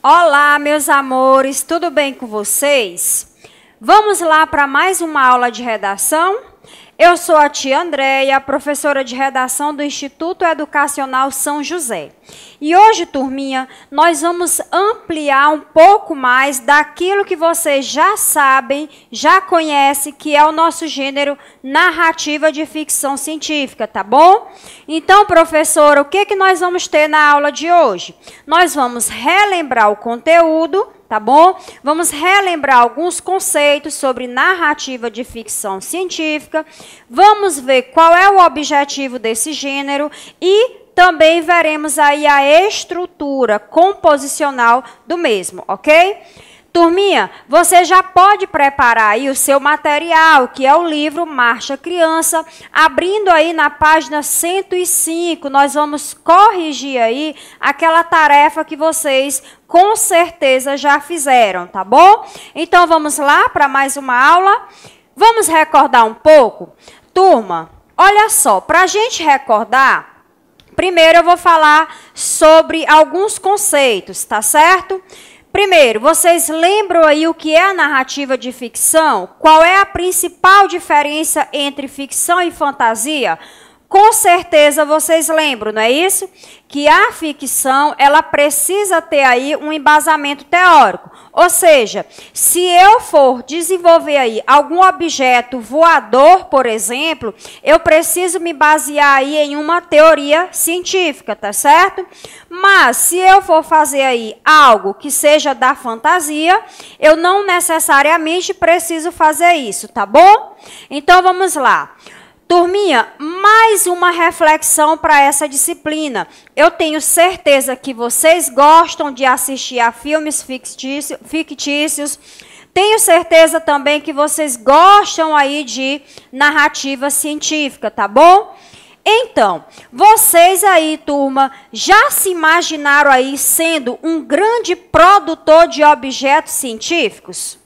Olá, meus amores, tudo bem com vocês? Vamos lá para mais uma aula de redação? Eu sou a tia Andréia, professora de redação do Instituto Educacional São José. E hoje, turminha, nós vamos ampliar um pouco mais daquilo que vocês já sabem, já conhecem, que é o nosso gênero narrativa de ficção científica, tá bom? Então, professora, o que nós vamos ter na aula de hoje? Nós vamos relembrar o conteúdo, tá bom? Vamos relembrar alguns conceitos sobre narrativa de ficção científica. Vamos ver qual é o objetivo desse gênero e também veremos aí a estrutura composicional do mesmo, ok? Turminha, você já pode preparar aí o seu material, que é o livro Marcha Criança, abrindo aí na página 105, nós vamos corrigir aí aquela tarefa que vocês com certeza já fizeram, tá bom? Então vamos lá para mais uma aula. Vamos recordar um pouco? Turma, olha só, para a gente recordar, primeiro eu vou falar sobre alguns conceitos, tá certo? Primeiro, vocês lembram aí o que é a narrativa de ficção? Qual é a principal diferença entre ficção e fantasia? Com certeza vocês lembram, não é isso? Que a ficção, ela precisa ter aí um embasamento teórico. Ou seja, se eu for desenvolver aí algum objeto voador, por exemplo, eu preciso me basear aí em uma teoria científica, tá certo? Mas se eu for fazer aí algo que seja da fantasia, eu não necessariamente preciso fazer isso, tá bom? Então vamos lá. Turminha, mais uma reflexão para essa disciplina. Eu tenho certeza que vocês gostam de assistir a filmes fictícios. Tenho certeza também que vocês gostam aí de narrativa científica, tá bom? Então, vocês aí, turma, já se imaginaram aí sendo um grande produtor de objetos científicos?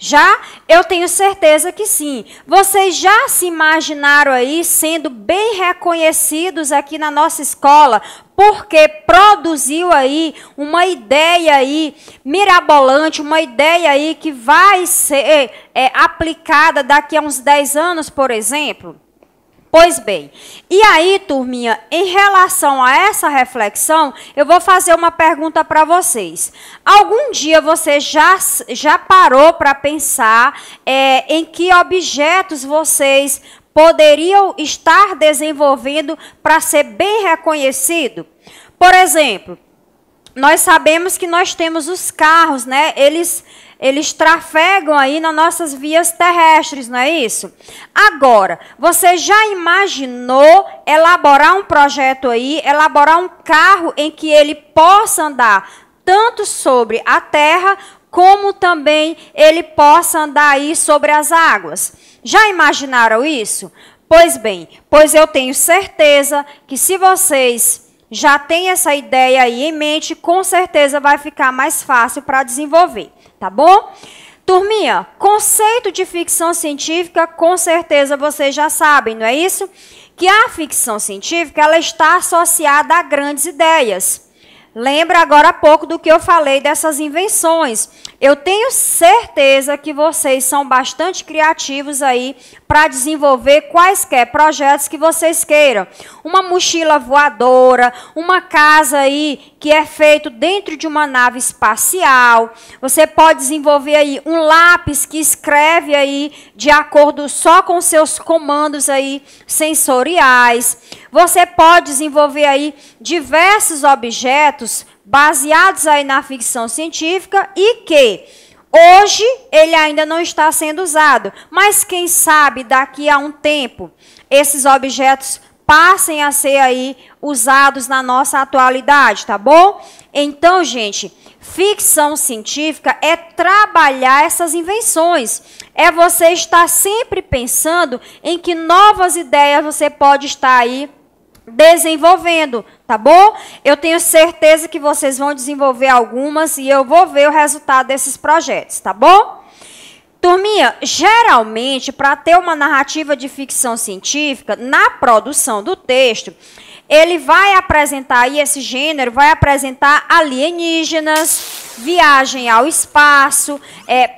Já? Eu tenho certeza que sim. Vocês já se imaginaram aí sendo bem reconhecidos aqui na nossa escola, porque produziu aí uma ideia aí mirabolante, uma ideia aí que vai ser aplicada daqui a uns 10 anos, por exemplo? Pois bem, e aí, turminha, em relação a essa reflexão, eu vou fazer uma pergunta para vocês. Algum dia você já parou para pensar em que objetos vocês poderiam estar desenvolvendo para ser bem reconhecido? Por exemplo, nós sabemos que nós temos os carros, né? Eles trafegam aí nas nossas vias terrestres, não é isso? Agora, você já imaginou elaborar um projeto aí, elaborar um carro em que ele possa andar tanto sobre a terra, como também ele possa andar aí sobre as águas? Já imaginaram isso? Pois bem, pois eu tenho certeza que se vocês já têm essa ideia aí em mente, com certeza vai ficar mais fácil para desenvolver. Tá bom? Turminha, conceito de ficção científica, com certeza vocês já sabem, não é isso? Que a ficção científica, ela está associada a grandes ideias. Lembra agora há pouco do que eu falei dessas invenções. Eu tenho certeza que vocês são bastante criativos aí para desenvolver quaisquer projetos que vocês queiram. Uma mochila voadora, uma casa aí que é feito dentro de uma nave espacial. Você pode desenvolver aí um lápis que escreve aí de acordo só com seus comandos aí sensoriais. Você pode desenvolver aí diversos objetos baseados aí na ficção científica e que hoje ele ainda não está sendo usado. Mas quem sabe daqui a um tempo esses objetos passem a ser aí usados na nossa atualidade, tá bom? Então, gente, ficção científica é trabalhar essas invenções. É você estar sempre pensando em que novas ideias você pode estar aí desenvolvendo, tá bom? Eu tenho certeza que vocês vão desenvolver algumas e eu vou ver o resultado desses projetos, tá bom? Turminha, geralmente, para ter uma narrativa de ficção científica, na produção do texto, ele vai apresentar aí, esse gênero vai apresentar alienígenas, viagem ao espaço,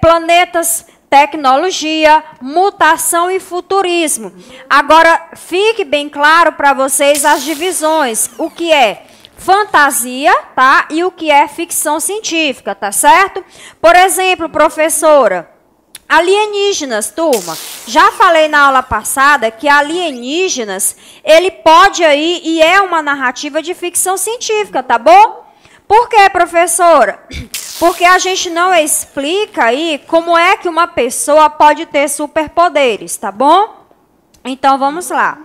planetas, tecnologia, mutação e futurismo. Agora, fique bem claro para vocês as divisões, o que é fantasia, tá? E o que é ficção científica, tá certo? Por exemplo, professora, alienígenas, turma. Já falei na aula passada que alienígenas, ele pode aí e é uma narrativa de ficção científica, tá bom? Por quê, professora? Porque a gente não explica aí como é que uma pessoa pode ter superpoderes, tá bom? Então, vamos lá.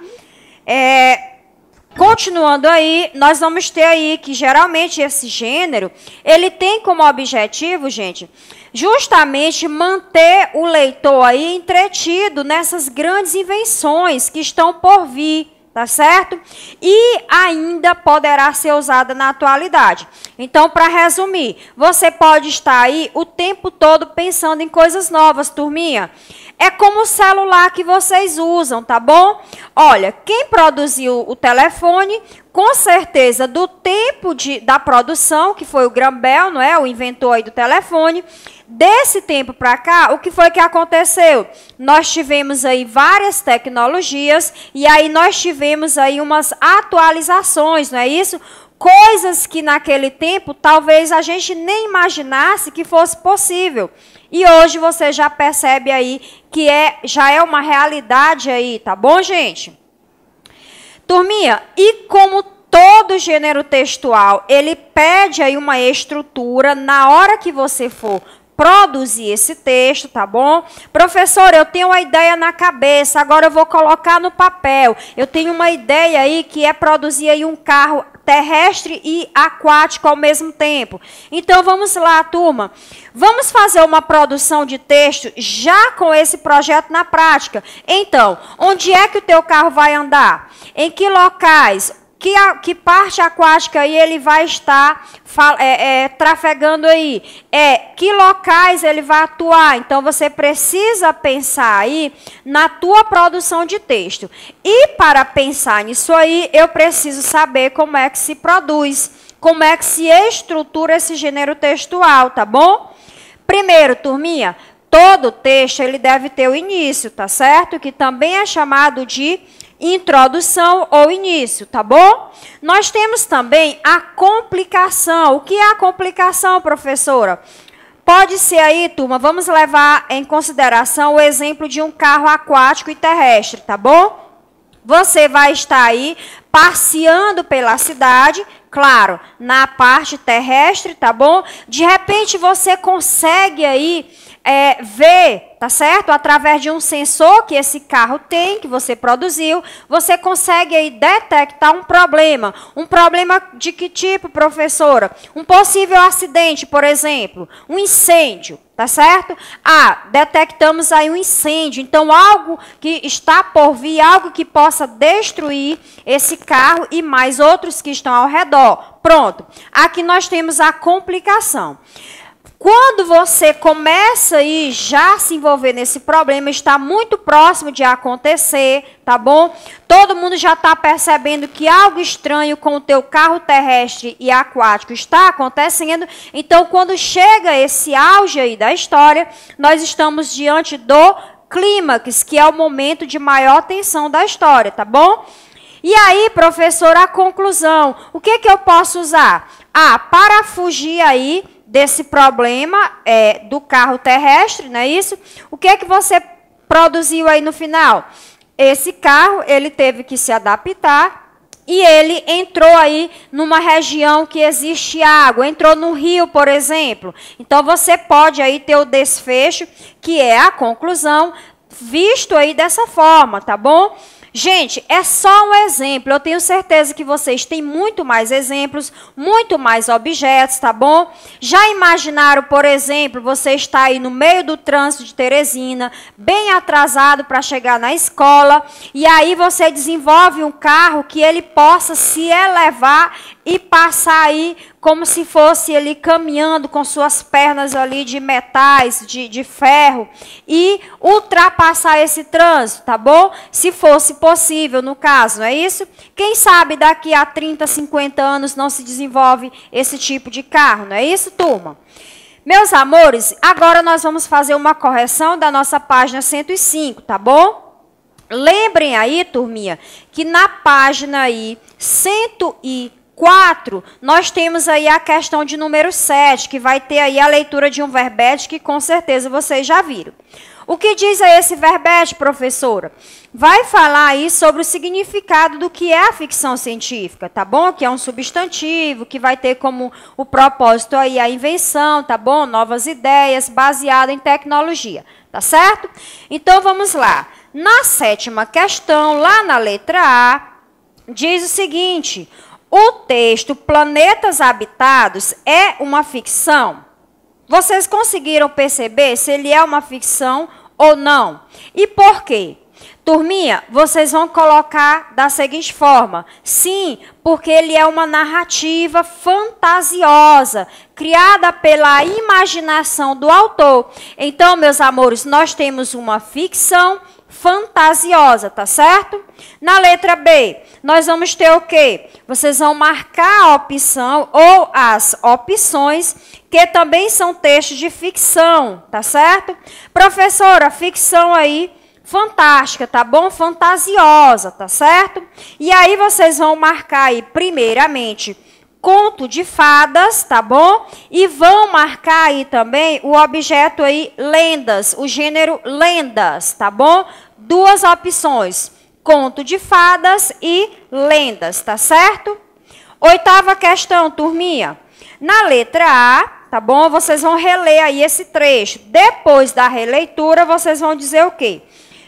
Continuando aí, nós vamos ter aí que geralmente esse gênero, ele tem como objetivo, gente, justamente manter o leitor aí entretido nessas grandes invenções que estão por vir, tá certo? E ainda poderá ser usada na atualidade. Então, para resumir, você pode estar aí o tempo todo pensando em coisas novas, turminha. É como o celular que vocês usam, tá bom? Olha, quem produziu o telefone, com certeza, do tempo da produção, que foi o Graham Bell, não é? O inventor aí do telefone. Desse tempo para cá, o que foi que aconteceu? Nós tivemos aí várias tecnologias e aí nós tivemos aí umas atualizações, não é isso? Coisas que naquele tempo talvez a gente nem imaginasse que fosse possível. E hoje você já percebe aí que já é uma realidade aí, tá bom, gente? Turminha, e como todo gênero textual, ele pede aí uma estrutura na hora que você for produzir esse texto, tá bom? Professor, eu tenho uma ideia na cabeça, agora eu vou colocar no papel. Eu tenho uma ideia aí que é produzir aí um carro terrestre e aquático ao mesmo tempo. Então, vamos lá, turma. Vamos fazer uma produção de texto já com esse projeto na prática. Então, onde é que o teu carro vai andar? Em que locais? Que parte aquática aí ele vai estar trafegando aí? Que locais ele vai atuar? Então, você precisa pensar aí na tua produção de texto. E para pensar nisso aí, eu preciso saber como é que se produz, como é que se estrutura esse gênero textual, tá bom? Primeiro, turminha, todo texto ele deve ter o início, tá certo? Que também é chamado de introdução ou início, tá bom? Nós temos também a complicação. O que é a complicação, professora? Pode ser aí, turma, vamos levar em consideração o exemplo de um carro aquático e terrestre, tá bom? Você vai estar aí passeando pela cidade, claro, na parte terrestre, tá bom? De repente você consegue aí ver, tá certo? Através de um sensor que esse carro tem, que você produziu, você consegue aí detectar um problema. Um problema de que tipo, professora? Um possível acidente, por exemplo, um incêndio, tá certo? Detectamos aí um incêndio, então algo que está por vir, algo que possa destruir esse carro e mais outros que estão ao redor. Pronto, aqui nós temos a complicação. Quando você começa aí já a se envolver nesse problema, está muito próximo de acontecer, tá bom? Todo mundo já está percebendo que algo estranho com o teu carro terrestre e aquático está acontecendo. Então, quando chega esse auge aí da história, nós estamos diante do clímax, que é o momento de maior tensão da história, tá bom? E aí, professor, a conclusão. O que eu posso usar? Para fugir aí desse problema do carro terrestre, não é isso? O que você produziu aí no final? Esse carro, ele teve que se adaptar e ele entrou aí numa região que existe água, entrou no rio, por exemplo. Então, você pode aí ter o desfecho, que é a conclusão, visto aí dessa forma, tá bom? Gente, é só um exemplo. Eu tenho certeza que vocês têm muito mais exemplos, muito mais objetos, tá bom? Já imaginaram, por exemplo, você está aí no meio do trânsito de Teresina, bem atrasado para chegar na escola, e aí você desenvolve um carro que ele possa se elevar e passar aí como se fosse ali caminhando com suas pernas ali de metais, de ferro, e ultrapassar esse trânsito, tá bom? Se fosse possível, no caso, não é isso? Quem sabe daqui a 30, 50 anos não se desenvolve esse tipo de carro, não é isso, turma? Meus amores, agora nós vamos fazer uma correção da nossa página 105, tá bom? Lembrem aí, turminha, que na página aí 104, nós temos aí a questão de número 7, que vai ter aí a leitura de um verbete que com certeza vocês já viram. O que diz aí esse verbete, professora? Vai falar aí sobre o significado do que é a ficção científica, tá bom? Que é um substantivo, que vai ter como o propósito aí a invenção, tá bom? Novas ideias, baseado em tecnologia, tá certo? Então, vamos lá. Na 7ª questão, lá na letra A, diz o seguinte: o texto Planetas Habitados é uma ficção? Vocês conseguiram perceber se ele é uma ficção ou não? E por quê? Turminha, vocês vão colocar da seguinte forma: sim, porque ele é uma narrativa fantasiosa, criada pela imaginação do autor. Então, meus amores, nós temos uma ficção fantasiosa, tá certo? Na letra B, nós vamos ter o quê? Vocês vão marcar a opção ou as opções, que também são textos de ficção, tá certo? Professora, ficção aí fantástica, tá bom? Fantasiosa, tá certo? E aí vocês vão marcar aí, primeiramente, conto de fadas, tá bom? E vão marcar aí também o objeto aí, lendas, o gênero lendas, tá bom? Duas opções, conto de fadas e lendas, tá certo? 8ª questão, turminha. Na letra A, tá bom? Vocês vão reler aí esse trecho. Depois da releitura, vocês vão dizer o quê?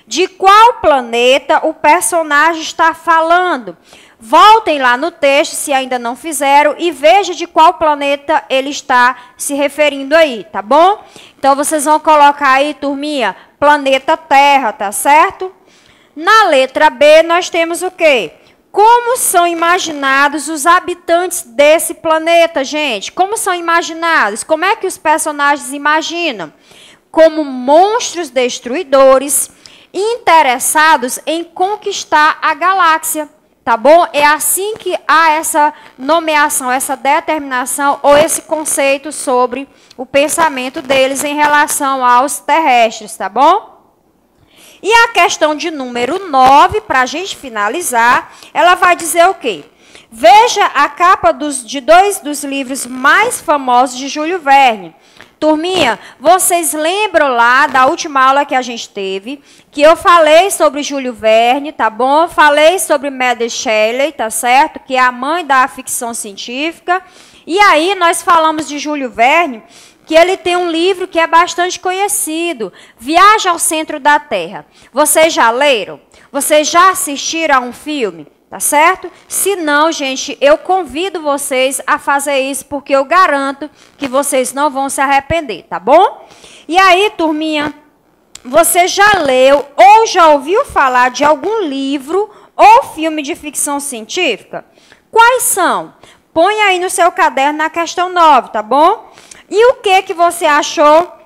De qual planeta o personagem está falando? Voltem lá no texto, se ainda não fizeram, e veja de qual planeta ele está se referindo aí, tá bom? Então, vocês vão colocar aí, turminha, planeta Terra, tá certo? Na letra B, nós temos o quê? Como são imaginados os habitantes desse planeta, gente? Como são imaginados? Como é que os personagens imaginam? Como monstros destruidores, interessados em conquistar a galáxia, tá bom? É assim que há essa nomeação, essa determinação ou esse conceito sobre o pensamento deles em relação aos terrestres, tá bom? E a questão de número 9, para a gente finalizar, ela vai dizer o quê? Veja a capa de dois dos livros mais famosos de Júlio Verne. Turminha, vocês lembram lá da última aula que a gente teve, que eu falei sobre Júlio Verne, tá bom? Falei sobre Mary Shelley, tá certo? Que é a mãe da ficção científica. E aí nós falamos de Júlio Verne, que ele tem um livro que é bastante conhecido, Viagem ao Centro da Terra. Vocês já leram? Vocês já assistiram a um filme? Tá certo? Se não, gente, eu convido vocês a fazer isso, porque eu garanto que vocês não vão se arrepender, tá bom? E aí, turminha, você já leu ou já ouviu falar de algum livro ou filme de ficção científica? Quais são? Põe aí no seu caderno na questão 9, tá bom? E o que você achou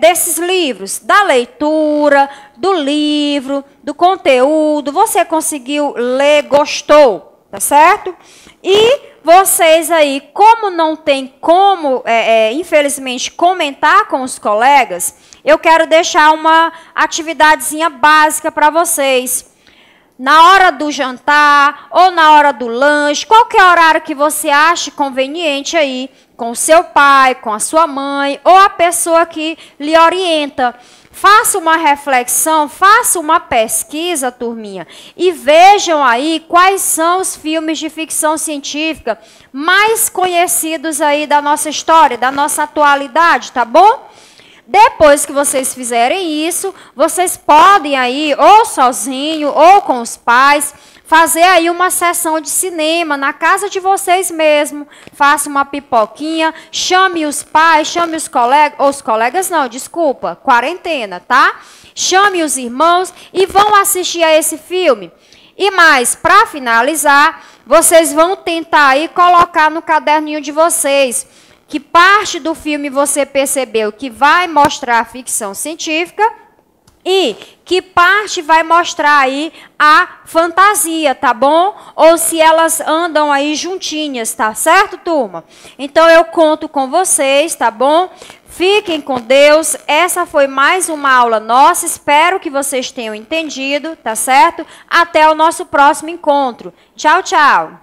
desses livros? Da leitura, do livro, do conteúdo, você conseguiu ler, gostou, tá certo? E vocês aí, como não tem como, infelizmente, comentar com os colegas, eu quero deixar uma atividadezinha básica para vocês. Na hora do jantar ou na hora do lanche, qualquer horário que você ache conveniente aí, com o seu pai, com a sua mãe ou a pessoa que lhe orienta. Faça uma reflexão, faça uma pesquisa, turminha, e vejam aí quais são os filmes de ficção científica mais conhecidos aí da nossa história, da nossa atualidade, tá bom? Depois que vocês fizerem isso, vocês podem aí, ou sozinho, ou com os pais, fazer aí uma sessão de cinema na casa de vocês mesmo. Faça uma pipoquinha, chame os pais, chame os colegas, quarentena, tá? Chame os irmãos e vão assistir a esse filme. E mais, para finalizar, vocês vão tentar aí colocar no caderninho de vocês que parte do filme você percebeu que vai mostrar ficção científica e que parte vai mostrar aí a fantasia, tá bom? Ou se elas andam aí juntinhas, tá certo, turma? Então eu conto com vocês, tá bom? Fiquem com Deus. Essa foi mais uma aula nossa. Espero que vocês tenham entendido, tá certo? Até o nosso próximo encontro. Tchau, tchau.